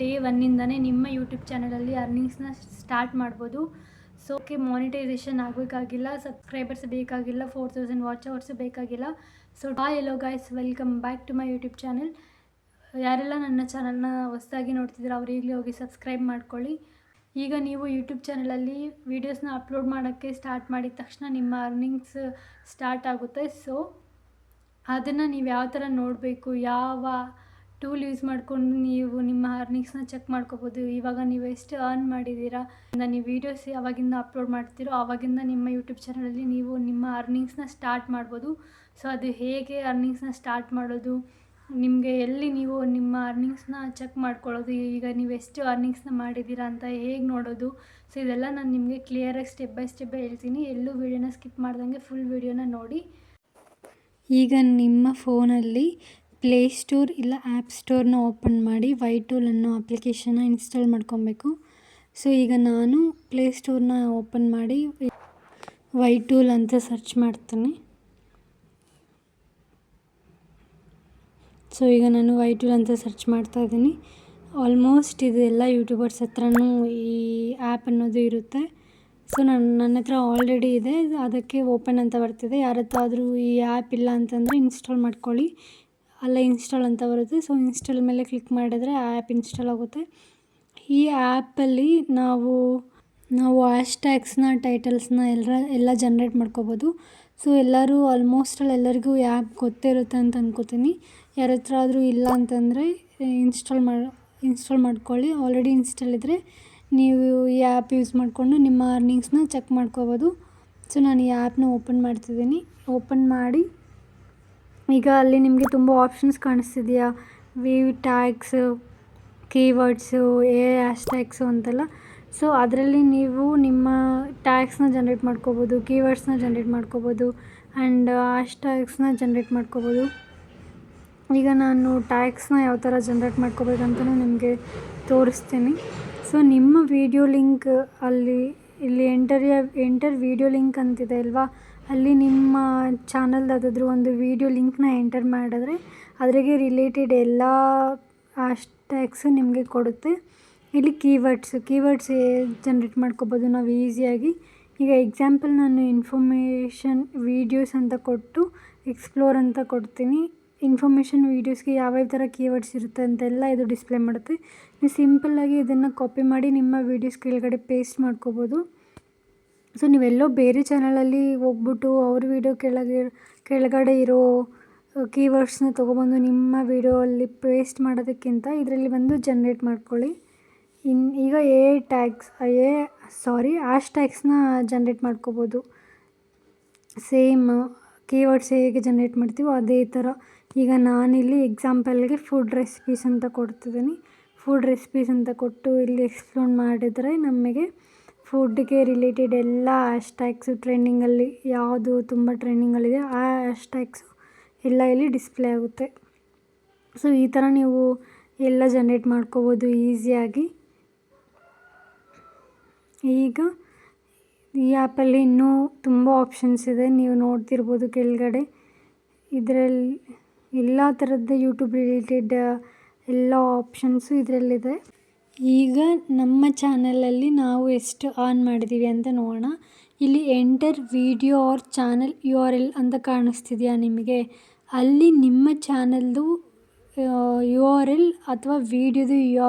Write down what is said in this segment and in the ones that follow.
Day 1ಇಂದನೇ ನಿಮ್ಮ YouTube ಚಾನಲಲ್ಲಿ ಅರ್ನಿಂಗ್ಸ್ನ ಸ್ಟಾರ್ಟ್ ಮಾಡ್ಬೋದು. ಸೊ ಮಾನಿಟೈಸೇಷನ್ ಆಗಬೇಕಾಗಿಲ್ಲ, ಸಬ್ಸ್ಕ್ರೈಬರ್ಸ್ ಬೇಕಾಗಿಲ್ಲ, 4000 ವಾಚ್ ಅವರ್ಸ್ ಬೇಕಾಗಿಲ್ಲ. So hello guys, welcome back to my YouTube channel. ಯಾರೆಲ್ಲ ನನ್ನ ಚಾನಲ್ನ ಹೊಸದಾಗಿ ನೋಡ್ತಿದ್ದೀರಾ ಅವ್ರು ಈಗಲೇ ಹೋಗಿ ಸಬ್ಸ್ಕ್ರೈಬ್ ಮಾಡ್ಕೊಳ್ಳಿ. ಈಗ ನೀವು ಯೂಟ್ಯೂಬ್ ಚಾನಲಲ್ಲಿ ವೀಡಿಯೋಸ್ನ ಅಪ್ಲೋಡ್ ಮಾಡೋಕ್ಕೆ ಸ್ಟಾರ್ಟ್ ಮಾಡಿದ ತಕ್ಷಣ ನಿಮ್ಮ ಅರ್ನಿಂಗ್ಸ್ ಸ್ಟಾರ್ಟ್ ಆಗುತ್ತೆ. ಸೊ ಅದನ್ನು ನೀವು ಯಾವ ಥರ ನೋಡಬೇಕು, ಯಾವ ಟೂಲ್ ಯೂಸ್ ಮಾಡಿಕೊಂಡು ನೀವು ನಿಮ್ಮ ಅರ್ನಿಂಗ್ಸ್ನ ಚೆಕ್ ಮಾಡ್ಕೋಬೋದು. ಇವಾಗ ನೀವು ಎಷ್ಟು ಅರ್ನ್ ಮಾಡಿದ್ದೀರಾ, ನೀವು ವೀಡಿಯೋಸ್ ಯಾವಾಗಿಂದ ಅಪ್ಲೋಡ್ ಮಾಡ್ತೀರೋ ಆವಾಗಿಂದ ನಿಮ್ಮ ಯೂಟ್ಯೂಬ್ ಚಾನಲಲ್ಲಿ ನೀವು ನಿಮ್ಮ ಅರ್ನಿಂಗ್ಸ್ನ ಸ್ಟಾರ್ಟ್ ಮಾಡ್ಬೋದು. ಸೊ ಅದು ಹೇಗೆ ಅರ್ನಿಂಗ್ಸ್ನ ಸ್ಟಾರ್ಟ್ ಮಾಡೋದು, ನಿಮಗೆ ಎಲ್ಲಿ ನೀವು ನಿಮ್ಮ ಅರ್ನಿಂಗ್ಸ್ನ ಚೆಕ್ ಮಾಡ್ಕೊಳ್ಳೋದು, ಈಗ ನೀವು ಎಷ್ಟು ಅರ್ನಿಂಗ್ಸ್ನ ಮಾಡಿದ್ದೀರಾ ಅಂತ ಹೇಗೆ ನೋಡೋದು, ಸೊ ಇದೆಲ್ಲ ನಾನು ನಿಮಗೆ ಕ್ಲಿಯರಾಗಿ ಸ್ಟೆಪ್ ಬೈ ಸ್ಟೆಪ್ ಹೇಳ್ತೀನಿ. ಎಲ್ಲೂ ವೀಡಿಯೋನ ಸ್ಕಿಪ್ ಮಾಡ್ದಂಗೆ ಫುಲ್ ವೀಡಿಯೋನ ನೋಡಿ. ಈಗ ನಿಮ್ಮ ಫೋನಲ್ಲಿ ಪ್ಲೇಸ್ಟೋರ್ ಇಲ್ಲ ಆ್ಯಪ್ ಸ್ಟೋರ್ನ ಓಪನ್ ಮಾಡಿ ವೈಟೂಲ್ ಅನ್ನೋ ಅಪ್ಲಿಕೇಶನ್ನ ಇನ್ಸ್ಟಾಲ್ ಮಾಡ್ಕೊಬೇಕು. ಸೊ ಈಗ ನಾನು ಪ್ಲೇಸ್ಟೋರ್ನ ಓಪನ್ ಮಾಡಿ ವೈಟೂಲ್ ಅಂತ ಸರ್ಚ್ ಮಾಡ್ತೀನಿ. ಸೊ ಈಗ ನಾನು ವೈಟೂಲ್ ಅಂತ ಸರ್ಚ್ ಮಾಡ್ತಾ ಇದ್ದೀನಿ. ಆಲ್ಮೋಸ್ಟ್ ಇದು ಎಲ್ಲ ಯೂಟ್ಯೂಬರ್ಸ್ ಹತ್ರನೂ ಈ ಆ್ಯಪ್ ಅನ್ನೋದು ಇರುತ್ತೆ. ಸೊ ನನ್ನ ಹತ್ರ ಆಲ್ರೆಡಿ ಇದೆ, ಅದಕ್ಕೆ ಓಪನ್ ಅಂತ ಬರ್ತಿದೆ. ಯಾರ ಹತ್ರ ಆದರೂ ಈ ಆ್ಯಪ್ ಇಲ್ಲ ಅಂತಂದರೆ ಇನ್ಸ್ಟಾಲ್ ಮಾಡ್ಕೊಳ್ಳಿ. ಅಲ್ಲೇ ಇನ್ಸ್ಟಾಲ್ ಅಂತ ಬರುತ್ತೆ. ಸೊ ಇನ್ಸ್ಟಾಲ್ ಮೇಲೆ ಕ್ಲಿಕ್ ಮಾಡಿದರೆ ಆ ಆ್ಯಪ್ ಇನ್ಸ್ಟಾಲ್ ಆಗುತ್ತೆ. ಈ ಆ್ಯಪಲ್ಲಿ ನಾವು ಹ್ಯಾಶ್ಟ್ಯಾಗ್ಸ್ನ, ಟೈಟಲ್ಸ್ನ ಎಲ್ಲ ಜನ್ರೇಟ್ ಮಾಡ್ಕೋಬೋದು. ಸೊ ಎಲ್ಲರಿಗೂ ಈ ಆ್ಯಪ್ ಗೊತ್ತೇ ಇರುತ್ತೆ ಅಂತ ಅಂದ್ಕೋತೀನಿ. ಯಾರ ಹತ್ರ ಆದರೂ ಇಲ್ಲ ಅಂತಂದರೆ ಇನ್ಸ್ಟಾಲ್ ಮಾಡ್ಕೊಳ್ಳಿ. ಆಲ್ರೆಡಿ ಇನ್ಸ್ಟಾಲ್ ಇದ್ದರೆ ನೀವು ಈ ಆ್ಯಪ್ ಯೂಸ್ ಮಾಡಿಕೊಂಡು ನಿಮ್ಮ ಅರ್ನಿಂಗ್ಸ್ನ ಚೆಕ್ ಮಾಡ್ಕೋಬೋದು. ಸೊ ನಾನು ಈ ಆ್ಯಪ್ನ ಓಪನ್ ಮಾಡ್ತಿದ್ದೀನಿ. ಓಪನ್ ಮಾಡಿ ಈಗ ಅಲ್ಲಿ ನಿಮಗೆ ತುಂಬ ಆಪ್ಷನ್ಸ್ ಕಾಣಿಸ್ತಿದೆಯಾ, ವೀವ್ ಟ್ಯಾಗ್ಸ್, ಕೀವರ್ಡ್ಸು, ಹ್ಯಾಶ್ಟ್ಯಾಗ್ಸು ಅಂತೆಲ್ಲ. ಸೊ ಅದರಲ್ಲಿ ನೀವು ನಿಮ್ಮ ಟ್ಯಾಗ್ಸ್ನ ಜನ್ರೇಟ್ ಮಾಡ್ಕೋಬೋದು, ಕೀವರ್ಡ್ಸ್ನ ಜನ್ರೇಟ್ ಮಾಡ್ಕೋಬೋದು ಆ್ಯಂಡ್ ಹ್ಯಾಶ್ಟ್ಯಾಗ್ಸ್ನ ಜನ್ರೇಟ್ ಮಾಡ್ಕೋಬೋದು. ಈಗ ನಾನು ಟ್ಯಾಗ್ಸ್ನ ಯಾವ ಥರ ಜನ್ರೇಟ್ ಮಾಡ್ಕೋಬೇಕಂತಲೂ ನಿಮಗೆ ತೋರಿಸ್ತೀನಿ. ಸೊ ನಿಮ್ಮ ವೀಡಿಯೋ ಲಿಂಕ್ ಇಲ್ಲಿ ಎಂಟರ್ ವೀಡಿಯೋ ಲಿಂಕ್ ಅಂತಿದೆ ಅಲ್ವಾ, ಅಲ್ಲಿ ನಿಮ್ಮ ಚಾನಲ್ದು ಯಾವುದಾದ್ರೂ ಒಂದು ವೀಡಿಯೋ ಲಿಂಕ್ನ ಎಂಟರ್ ಮಾಡಿದ್ರೆ ಅದ್ರಿಗೆ ರಿಲೇಟೆಡ್ ಎಲ್ಲ ಹ್ಯಾಶ್ಟ್ಯಾಗ್ಸು ನಿಮಗೆ ಕೊಡುತ್ತೆ. ಇಲ್ಲಿ ಕೀವರ್ಡ್ಸ್ ಜನ್ರೇಟ್ ಮಾಡ್ಕೋಬೋದು ನಾವು ಈಸಿಯಾಗಿ. ಈಗ ಎಕ್ಸಾಂಪಲ್ ನಾನು ಇನ್ಫಾರ್ಮೇಷನ್ ವೀಡಿಯೋಸ್ ಅಂತ ಕೊಟ್ಟು ಎಕ್ಸ್ಪ್ಲೋರ್ ಅಂತ ಕೊಡ್ತೀನಿ. ಇನ್ಫಾರ್ಮೇಷನ್ ವೀಡಿಯೋಸ್ಗೆ ಯಾವ್ಯಾವ ಥರ ಕೀವರ್ಡ್ಸ್ ಇರುತ್ತೆ ಅಂತೆಲ್ಲ ಇದು ಡಿಸ್ಪ್ಲೇ ಮಾಡುತ್ತೆ. ನೀವು ಸಿಂಪಲ್ಲಾಗಿ ಇದನ್ನು ಕಾಪಿ ಮಾಡಿ ನಿಮ್ಮ ವೀಡಿಯೋಸ್ ಕೆಳಗಡೆ ಪೇಸ್ಟ್ ಮಾಡ್ಕೋಬೋದು. ಸೊ ನೀವೆಲ್ಲೋ ಬೇರೆ ಚಾನಲಲ್ಲಿ ಹೋಗ್ಬಿಟ್ಟು ಅವ್ರ ವೀಡಿಯೋ ಕೆಳಗಡೆ ಇರೋ ಕೀವರ್ಡ್ಸ್ನ ತೊಗೊಬಂದು ನಿಮ್ಮ ವೀಡಿಯೋಲ್ಲಿ ಪೇಸ್ಟ್ ಮಾಡೋದಕ್ಕಿಂತ ಇದರಲ್ಲಿ ಬಂದು ಜನ್ರೇಟ್ ಮಾಡ್ಕೊಳ್ಳಿ. ಈಗ ಹ್ಯಾಶ್ಟ್ಯಾಗ್ಸ್ನ ಜನ್ರೇಟ್ ಮಾಡ್ಕೋಬೋದು. ಸೇಮ್ ಕೀವರ್ಡ್ಸ್ ಹೇಗೆ ಜನ್ರೇಟ್ ಮಾಡ್ತೀವೋ ಅದೇ ಥರ. ಈಗ ನಾನಿಲ್ಲಿ ಎಕ್ಸಾಂಪಲ್ಗೆ ಫುಡ್ ರೆಸಿಪೀಸ್ ಅಂತ ಕೊಡ್ತಿದ್ದೀನಿ. ಫುಡ್ ರೆಸಿಪೀಸ್ ಅಂತ ಕೊಟ್ಟು ಇಲ್ಲಿ ಎಕ್ಸ್ಪ್ಲೋರ್ ಮಾಡಿದರೆ ನಮಗೆ ಫುಡ್ಗೆ ರಿಲೇಟೆಡ್ ಎಲ್ಲ ಹ್ಯಾಶ್ಟ್ಯಾಗ್ಸು, ಟ್ರೆಂಡಿಂಗಲ್ಲಿ ಯಾವುದು ತುಂಬ ಟ್ರೆಂಡಿಂಗಲ್ಲಿದೆ ಆ ಹ್ಯಾಶ್ಟ್ಯಾಗ್ಸು ಎಲ್ಲ ಇಲ್ಲಿ ಡಿಸ್ಪ್ಲೇ ಆಗುತ್ತೆ. ಸೊ ಈ ಥರ ನೀವು ಎಲ್ಲ ಜನ್ರೇಟ್ ಮಾಡ್ಕೋಬೋದು ಈಸಿಯಾಗಿ. ಈಗ ಈ ಆ್ಯಪಲ್ಲಿ ಇನ್ನೂ ತುಂಬ ಆಪ್ಷನ್ಸ್ ಇದೆ, ನೀವು ನೋಡ್ತಿರ್ಬೋದು ಕೆಳಗಡೆ. ಇದರಲ್ಲಿ ಎಲ್ಲ ಥರದ್ದು ಯೂಟ್ಯೂಬ್ ರಿಲೇಟೆಡ್ ಎಲ್ಲ ಆಪ್ಷನ್ಸು ಇದರಲ್ಲಿದೆ. ಈಗ ನಮ್ಮ ಚಾನಲಲ್ಲಿ ನಾವು ಎಷ್ಟು ಅರ್ನ್ ಮಾಡಿದ್ದೀವಿ ಅಂತ ನೋಡೋಣ. ಇಲ್ಲಿ enter video or channel URL ಅಂತ ಕಾಣಿಸ್ತಿದೆಯಾ ನಿಮಗೆ, ಅಲ್ಲಿ ನಿಮ್ಮ ಚಾನಲ್ದು URL ಅಥವಾ ವೀಡಿಯೋದು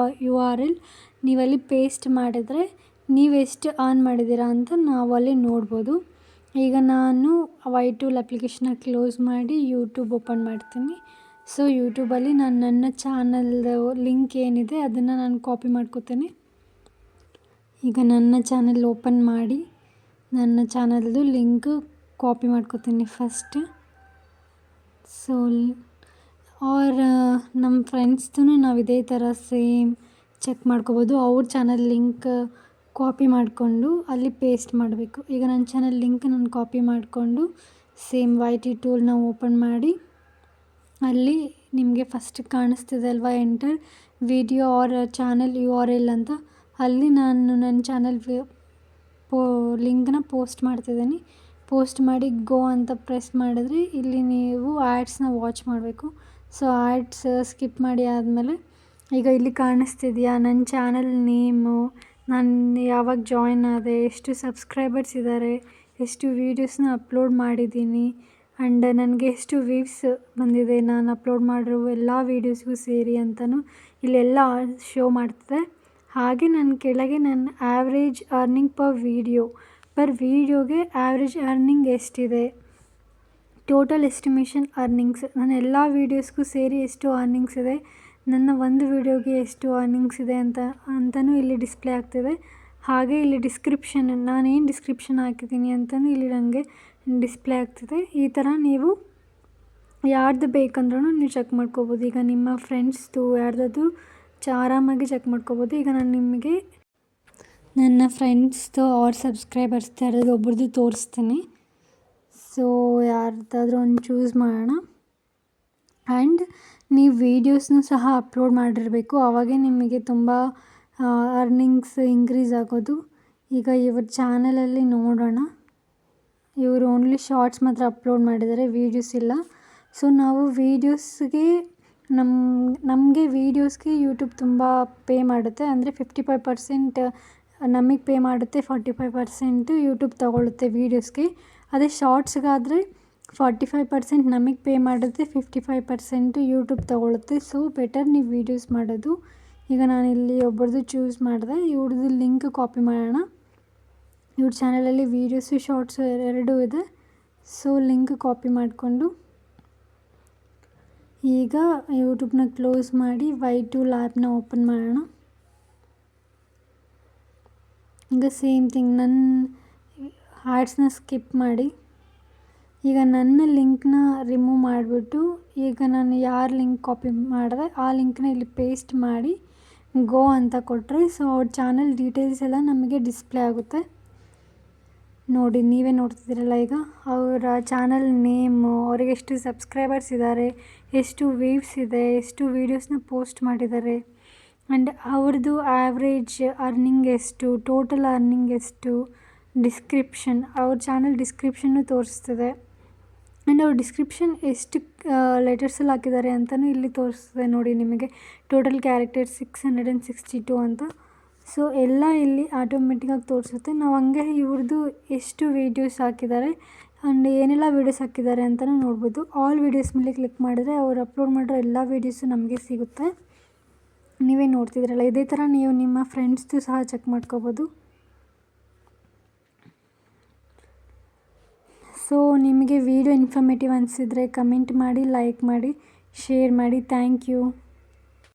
URL ನೀವಲ್ಲಿ ಪೇಸ್ಟ್ ಮಾಡಿದರೆ ನೀವೆಷ್ಟು ಅರ್ನ್ ಮಾಡಿದ್ದೀರಾ ಅಂತ ನಾವು ಅಲ್ಲಿ ನೋಡ್ಬೋದು. ಈಗ ನಾನು ವೈಟೂಲ್ ಅಪ್ಲಿಕೇಶನ್ನ ಕ್ಲೋಸ್ ಮಾಡಿ ಯೂಟ್ಯೂಬ್ ಓಪನ್ ಮಾಡ್ತೀನಿ. ಸೊ ಯೂಟ್ಯೂಬಲ್ಲಿ ನಾನು ನನ್ನ ಚಾನಲ್ದು ಲಿಂಕ್ ಏನಿದೆ ಅದನ್ನು ನಾನು ಕಾಪಿ ಮಾಡ್ಕೋತೀನಿ. ಈಗ ನನ್ನ ಚಾನಲ್ ಓಪನ್ ಮಾಡಿ ನನ್ನ ಚಾನಲ್ದು ಲಿಂಕ್ ಕಾಪಿ ಮಾಡ್ಕೋತೀನಿ ಫಸ್ಟ್. ಸೊ ನಮ್ಮ ಫ್ರೆಂಡ್ಸ್ದು ನಾವು ಇದೇ ಥರ ಸೇಮ್ ಚೆಕ್ ಮಾಡ್ಕೋಬೋದು. ಅವ್ರ ಚಾನಲ್ ಲಿಂಕ್ ಕಾಪಿ ಮಾಡಿಕೊಂಡು ಅಲ್ಲಿ ಪೇಸ್ಟ್ ಮಾಡಬೇಕು. ಈಗ ನನ್ನ ಚಾನಲ್ ಲಿಂಕ್ ನಾನು ಕಾಪಿ ಮಾಡಿಕೊಂಡು ಸೇಮ್ YT ಟೂಲ್ನ ಓಪನ್ ಮಾಡಿ ಅಲ್ಲಿ ನಿಮಗೆ ಫಸ್ಟ್ ಕಾಣಿಸ್ತಿದೆ ಅಲ್ವಾ, enter video or channel URL ಅಂತ, ಅಲ್ಲಿ ನಾನು ನನ್ನ ಚಾನಲ್ ಲಿಂಕ್ನ ಪೋಸ್ಟ್ ಮಾಡ್ತಿದ್ದೀನಿ. ಪೋಸ್ಟ್ ಮಾಡಿ ಗೋ ಅಂತ ಪ್ರೆಸ್ ಮಾಡಿದ್ರೆ ಇಲ್ಲಿ ನೀವು ಆ್ಯಡ್ಸ್ನ ವಾಚ್ ಮಾಡಬೇಕು. ಸೊ ಆ್ಯಡ್ಸ್ ಸ್ಕಿಪ್ ಮಾಡಿ ಆದಮೇಲೆ ಈಗ ಇಲ್ಲಿ ಕಾಣಿಸ್ತಿದೆಯಾ ನನ್ನ ಚಾನಲ್ ನೇಮು, ನಾನು ಯಾವಾಗ ಜಾಯಿನ್ ಆದೆ, ಎಷ್ಟು ಸಬ್ಸ್ಕ್ರೈಬರ್ಸ್ ಇದ್ದಾರೆ, ಎಷ್ಟು ವೀಡಿಯೋಸ್ನ ಅಪ್ಲೋಡ್ ಮಾಡಿದ್ದೀನಿ ಆ್ಯಂಡ್ ನನಗೆ ಎಷ್ಟು ವ್ಯೂಸ್ ಬಂದಿದೆ ನಾನು ಅಪ್ಲೋಡ್ ಮಾಡಿರೋ ಎಲ್ಲ ವೀಡಿಯೋಸ್ಗೂ ಸೇರಿ ಅಂತಲೂ ಇಲ್ಲೆಲ್ಲ ಶೋ ಮಾಡ್ತದೆ. ಹಾಗೆ ನನ್ನ ಕೆಳಗೆ ನನ್ನ ಆ್ಯಾವ್ರೇಜ್ ಅರ್ನಿಂಗ್ ಪರ್ ವೀಡಿಯೋಗೆ ಆ್ಯಾವ್ರೇಜ್ ಅರ್ನಿಂಗ್ ಎಷ್ಟಿದೆ, ಟೋಟಲ್ ಎಸ್ಟಿಮೇಷನ್ ಅರ್ನಿಂಗ್ಸ್, ನನ್ನ ಎಲ್ಲ ವೀಡಿಯೋಸ್ಗೂ ಸೇರಿ ಎಷ್ಟು ಅರ್ನಿಂಗ್ಸ್ ಇದೆ, ನನ್ನ ಒಂದು ವೀಡಿಯೋಗೆ ಎಷ್ಟು ಅರ್ನಿಂಗ್ಸ್ ಇದೆ ಅಂತಲೂ ಇಲ್ಲಿ ಡಿಸ್ಪ್ಲೇ ಆಗ್ತಿದೆ. ಹಾಗೆ ಇಲ್ಲಿ ಡಿಸ್ಕ್ರಿಪ್ಷನ್, ನಾನೇನು ಡಿಸ್ಕ್ರಿಪ್ಷನ್ ಹಾಕಿದ್ದೀನಿ ಅಂತಲೂ ಇಲ್ಲಿ ನನಗೆ ಡಿಸ್ಪ್ಲೇ ಆಗ್ತಿದೆ. ಈ ಥರ ನೀವು ಯಾರ್ದು ಬೇಕಂದ್ರೂ ನೀವು ಚೆಕ್ ಮಾಡ್ಕೋಬೋದು. ಈಗ ನಿಮ್ಮ ಫ್ರೆಂಡ್ಸ್ದು ಯಾರ್ದಾದ್ರು ಆರಾಮಾಗಿ ಚೆಕ್ ಮಾಡ್ಕೋಬೋದು. ಈಗ ನಾನು ನಿಮಗೆ ನನ್ನ ಫ್ರೆಂಡ್ಸ್ದು ಆರ್ ಸಬ್ಸ್ಕ್ರೈಬರ್ಸ್ದು ಯಾರಾದರೂ ಒಬ್ರದ್ದು ತೋರಿಸ್ತೀನಿ. ಸೊ ಯಾರ್ದಾದ್ರೂ ಒಂದು ಚೂಸ್ ಮಾಡೋಣ. ಆ್ಯಂಡ್ ನೀವು ವೀಡಿಯೋಸ್ನೂ ಸಹ ಅಪ್ಲೋಡ್ ಮಾಡಿರಬೇಕು, ಆವಾಗೇ ನಿಮಗೆ ತುಂಬ ಅರ್ನಿಂಗ್ಸ್ ಇನ್ಕ್ರೀಸ್ ಆಗೋದು. ಈಗ ಇವ್ರ ಚಾನಲಲ್ಲಿ ನೋಡೋಣ, ಇವರು ಓನ್ಲಿ ಶಾರ್ಟ್ಸ್ ಮಾತ್ರ ಅಪ್ಲೋಡ್ ಮಾಡಿದ್ದಾರೆ, ವೀಡಿಯೋಸ್ ಇಲ್ಲ. ಸೊ ನಾವು ವೀಡಿಯೋಸ್ಗೆ ನಮಗೆ ವೀಡಿಯೋಸ್ಗೆ ಯೂಟ್ಯೂಬ್ ತುಂಬ ಪೇ ಮಾಡುತ್ತೆ. ಅಂದರೆ 55% ನಮಗೆ ಪೇ ಮಾಡುತ್ತೆ, 45% ಯೂಟ್ಯೂಬ್ ತೊಗೊಳುತ್ತೆ ವೀಡಿಯೋಸ್ಗೆ. ಅದೇ ಶಾರ್ಟ್ಸ್ಗಾದರೆ 45% ನಮಗೆ ಪೇ ಮಾಡುತ್ತೆ, 55% ಯೂಟ್ಯೂಬ್ ತೊಗೊಳುತ್ತೆ. ಸೊ ಬೆಟರ್ ನೀವು ವೀಡಿಯೋಸ್ ಮಾಡೋದು. ಈಗ ನಾನಿಲ್ಲಿ ಒಬ್ಬರದ್ದು ಚೂಸ್ ಮಾಡಿದೆ, ಇವ್ರದ್ದು ಲಿಂಕ್ ಕಾಪಿ ಮಾಡೋಣ. ಇವ್ರ ಚಾನಲಲ್ಲಿ ವೀಡಿಯೋಸು ಶಾರ್ಟ್ಸು ಎರಡೂ ಇದೆ. ಸೊ ಲಿಂಕ್ ಕಾಪಿ ಮಾಡಿಕೊಂಡು ಈಗ ಯೂಟ್ಯೂಬ್ನ ಕ್ಲೋಸ್ ಮಾಡಿ Y2 ಆ್ಯಪ್ನ ಓಪನ್ ಮಾಡೋಣ. ಈಗ ಸೇಮ್ ಥಿಂಗ್, ನನ್ನ ಆ್ಯಡ್ಸ್ನ ಸ್ಕಿಪ್ ಮಾಡಿ ಈಗ ನನ್ನ ಲಿಂಕ್ನ ರಿಮೂವ್ ಮಾಡಿಬಿಟ್ಟು ಈಗ ನಾನು ಯಾರು ಲಿಂಕ್ ಕಾಪಿ ಮಾಡಿದೆ ಆ ಲಿಂಕ್ನ ಇಲ್ಲಿ ಪೇಸ್ಟ್ ಮಾಡಿ ಗೋ ಅಂತ ಕೊಟ್ಟರೆ ಸೊ ಅವ್ರ ಚಾನಲ್ ಡೀಟೇಲ್ಸ್ ಎಲ್ಲ ನಮಗೆ ಡಿಸ್ಪ್ಲೇ ಆಗುತ್ತೆ. ನೋಡಿ, ನೀವೇ ನೋಡ್ತಿದ್ದೀರಲ್ಲ, ಈಗ ಅವರ ಚಾನಲ್ ನೇಮು, ಅವ್ರಿಗೆ ಎಷ್ಟು ಸಬ್ಸ್ಕ್ರೈಬರ್ಸ್ ಇದ್ದಾರೆ, ಎಷ್ಟು ವ್ಯೂಸ್ ಇದೆ, ಎಷ್ಟು ವೀಡಿಯೋಸ್ನ ಪೋಸ್ಟ್ ಮಾಡಿದ್ದಾರೆ, ಆ್ಯಂಡ್ ಅವ್ರದ್ದು ಆ್ಯಾವ್ರೇಜ್ ಅರ್ನಿಂಗ್ ಎಷ್ಟು, ಟೋಟಲ್ ಅರ್ನಿಂಗ್ ಎಷ್ಟು, ಡಿಸ್ಕ್ರಿಪ್ಷನ್, ಅವ್ರ ಚಾನಲ್ ಡಿಸ್ಕ್ರಿಪ್ಷನ್ನು ತೋರಿಸ್ತದೆ. ಆ್ಯಂಡ್ ಅವ್ರ ಡಿಸ್ಕ್ರಿಪ್ಷನ್ ಎಷ್ಟು ಲೆಟರ್ಸಲ್ಲಿ ಹಾಕಿದ್ದಾರೆ ಅಂತಲೂ ಇಲ್ಲಿ ತೋರಿಸ್ತದೆ. ನೋಡಿ, ನಿಮಗೆ ಟೋಟಲ್ ಕ್ಯಾರೆಕ್ಟರ್ 662 ಅಂತ. ಸೊ ಎಲ್ಲ ಇಲ್ಲಿ ಆಟೋಮೆಟಿಕ್ಕಾಗಿ ತೋರಿಸುತ್ತೆ. ನಾವು ಹಂಗೆ ಇವ್ರದ್ದು ಎಷ್ಟು ವೀಡಿಯೋಸ್ ಹಾಕಿದ್ದಾರೆ ಆ್ಯಂಡ್ ಏನೆಲ್ಲ ವೀಡಿಯೋಸ್ ಹಾಕಿದ್ದಾರೆ ಅಂತಲೂ ನೋಡ್ಬೋದು. ಆಲ್ ವೀಡಿಯೋಸ್ ಮೇಲೆ ಕ್ಲಿಕ್ ಮಾಡಿದ್ರೆ ಅವ್ರು ಅಪ್ಲೋಡ್ ಮಾಡಿರೋ ಎಲ್ಲ ವೀಡಿಯೋಸು ನಮಗೆ ಸಿಗುತ್ತೆ. ನೀವೇ ನೋಡ್ತಿದ್ದೀರಲ್ಲ, ಇದೇ ಥರ ನೀವು ನಿಮ್ಮ ಫ್ರೆಂಡ್ಸ್ದು ಸಹ ಚೆಕ್ ಮಾಡ್ಕೋಬೋದು. ಸೊ ನಿಮಗೆ ವಿಡಿಯೋ ಇನ್ಫಾರ್ಮೇಟಿವ್ ಅನಿಸಿದರೆ ಕಮೆಂಟ್ ಮಾಡಿ, ಲೈಕ್ ಮಾಡಿ, ಶೇರ್ ಮಾಡಿ. Thank you.